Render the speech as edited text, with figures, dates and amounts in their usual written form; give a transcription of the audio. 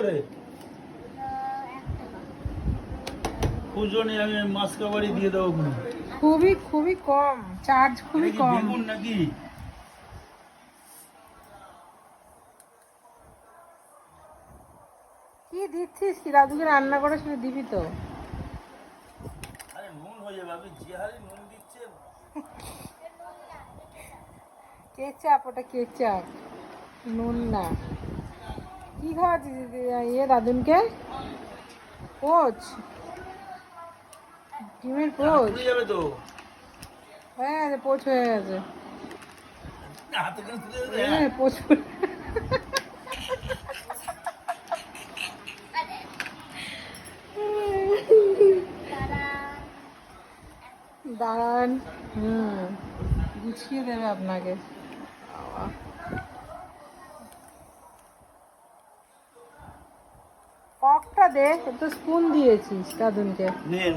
করে? পুজোনে আমি মাসকাবাড়ি দিয়ে দেবো। খুবই খুবই কম চার্জ, খুবই কম। বেগুন নাকি? কি দিচ্ছিস কি? দাদুকে রান্না করে শুনে দিবি তো। আরে নুন হয়ে যাবে, আপনি যে হারে নুন দিচ্ছেন। কেচাপ, ওটা কেচাপ, নুন না। কি খাওয়াচ্ছিস ইয়ে দাদুনকে? পোচ, ডিমের পোচ তুলে যাবে তো। হয়ে গেছে, পোচ হয়ে গেছে। হাতে করে তুলে দেবে। হ্যাঁ, পোচ করে। দাঁড়ান, গুছিয়ে দেবে আপনাকে। বাবা, ফকটা দে, তো স্পুন দিয়েছিস দাদুনকে। নেন।